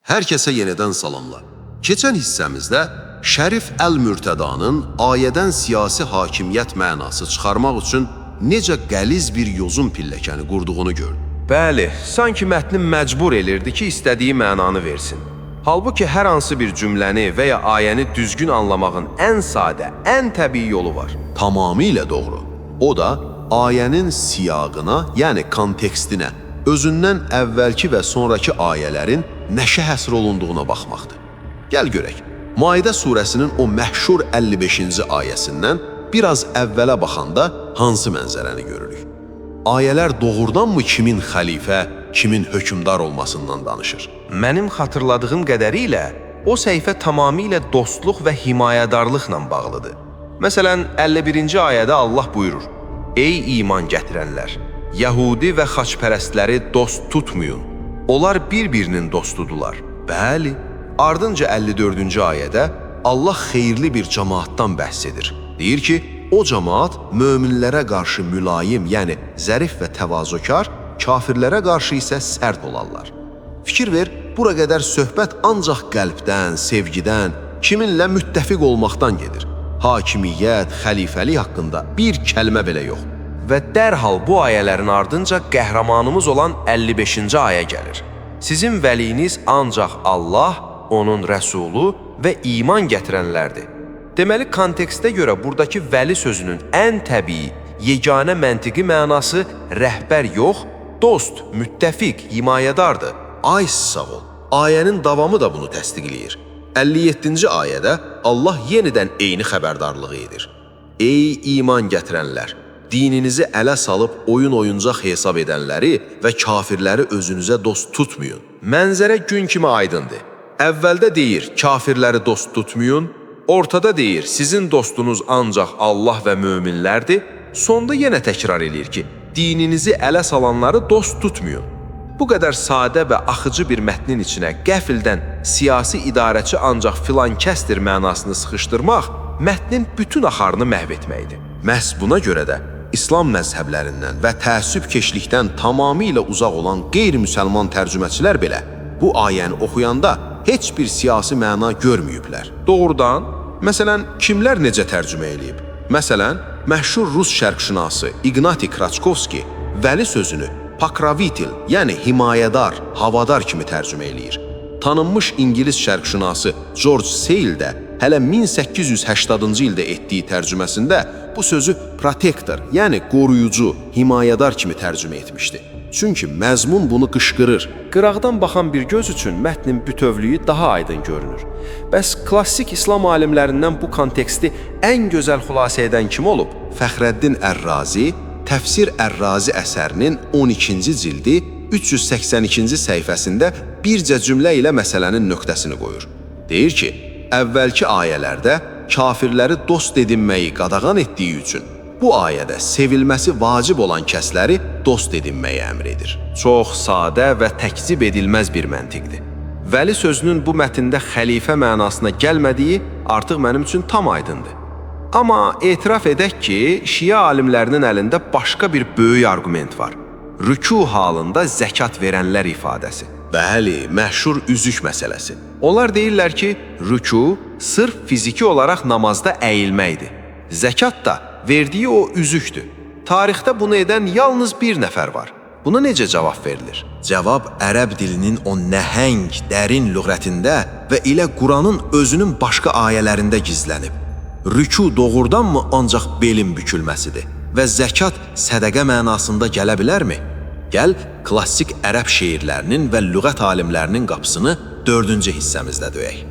Hər kəsə yenidən salamlar. Keçən hissəmizdə Şərif Əl-Mürtədanın ayədən siyasi hakimiyyət mənası çıxarmaq üçün necə qəliz bir yozun pilləkəni qurduğunu gördük. Bəli, sanki mətni məcbur elirdi ki, istədiyi mənanı versin. Halbuki hər hansı bir cümləni və ya ayəni düzgün anlamağın ən sadə, ən təbii yolu var. Tamamilə doğru. O da ayənin siyaqına, yəni kontekstinə, özündən əvvəlki və sonraki ayələrin nəşə həsr olunduğuna baxmaqdır. Gəl görək, Maidə surəsinin o məşhur 55-ci ayəsindən biraz əvvələ baxanda hansı mənzərəni görürük? Ayələr doğrudanmı kimin xəlifə, kimin hökmdar olmasından danışır? Mənim xatırladığım qədərilə o səhifə tamamilə dostluq və himayədarlıqla bağlıdır. Məsələn, 51-ci ayədə Allah buyurur: Ey iman gətirənlər! Yəhudi və xaçpərəstləri dost tutmayın. Onlar bir-birinin dostudular. Bəli. Ardınca 54-cü ayədə Allah xeyirli bir cəmaatdan bəhs edir. Deyir ki, o cəmaat möminlərə qarşı mülayim, yəni zərif və təvazökar, kafirlərə qarşı isə sərt olarlar. Fikir ver, bura qədər söhbət ancaq qəlbdən, sevgidən, kiminlə müttəfiq olmaqdan gedir. Hakimiyyət, xəlifəlik haqqında bir kəlmə belə yox. Və dərhal bu ayələrin ardınca qəhrəmanımız olan 55-ci ayə gəlir. Sizin vəliyiniz ancaq Allah, onun rəsulu və iman gətirənlərdir. Deməli, kontekstə görə buradakı vəli sözünün ən təbii, yeganə məntiqi mənası rəhbər yox, dost, müttəfiq, himayədardır. Ay sağ ol, ayənin davamı da bunu təsdiqləyir. 57-ci ayədə Allah yenidən eyni xəbərdarlığı edir. Ey iman gətirənlər! Dininizi ələ salıb oyuncaq hesab edənləri və kafirləri özünüzə dost tutmayın. Mənzərə gün kimi aydındır. Əvvəldə deyir, kafirləri dost tutmayın, ortada deyir, sizin dostunuz ancaq Allah və möminlərdir, sonda yenə təkrar edir ki, dininizi ələ salanları dost tutmayın. Bu qədər sadə və axıcı bir mətnin içinə qəfildən siyasi idarəçi ancaq filan kəsdir mənasını sıxışdırmaq, mətnin bütün axarını məhv etməkdir. Məhz buna görə də İslam məzhəblərindən və təəssübkeşlikdən tamamilə uzaq olan qeyri-müsəlman tərcüməçilər belə bu ayəni oxuyanda heç bir siyasi məna görməyiblər. Doğrudan, məsələn, kimlər necə tərcümə eləyib? Məsələn, məşhur Rus şərqşünası Ignati Kraçkovski vəli sözünü Pakravitil, yəni himayədar, havadar kimi tərcümə eləyir. Tanınmış İngilis şərqşünası George Sale də hələ 1880-cı ildə etdiyi tərcüməsində bu sözü protector, yəni qoruyucu, himayədar kimi tərcümə etmişdi. Çünki məzmun bunu qışqırır. Qıraqdan baxan bir göz üçün mətnin bütövlüyü daha aydın görünür. Bəs klassik İslam alimlərindən bu konteksti ən gözəl xülasə edən kim olub? Fəxrəddin Ər-Razi, Təfsir Ər-Razi əsərinin 12-ci cildi 382-ci səhifəsində bircə cümlə ilə məsələnin nöqtəsini qoyur. Deyir ki, əvvəlki ayələrdə kafirləri dost edinməyi qadağan etdiyi üçün bu ayədə sevilməsi vacib olan kəsləri dost edinməyi əmr edir. Çox sadə və təkzib edilməz bir məntiqdir. Vəli sözünün bu mətndə xəlifə mənasına gəlmədiyi artıq mənim üçün tam aydındır. Amma etiraf edək ki, Şiə alimlərinin əlində başqa bir böyük arqument var. Rükû halında zəkat verənlər ifadəsi. Bəli, məşhur üzük məsələsi. Onlar deyirlər ki, rükû sırf fiziki olaraq namazda əyilməkdir. Zəkat da verdiyi o üzükdür. Tarixdə bunu edən yalnız bir nəfər var. Buna necə cavab verilir? Cavab ərəb dilinin o nəhəng, dərin lüğətində və ilə Quranın özünün başqa ayələrində gizlənib. Rükû doğrudanmı ancaq belin bükülməsidir və zəkat sədəqə mənasında gələ bilərmi? Gəl, klassik ərəb şeirlərinin və lüğət alimlərinin qapısını 4-cü hissəmizdə döyək.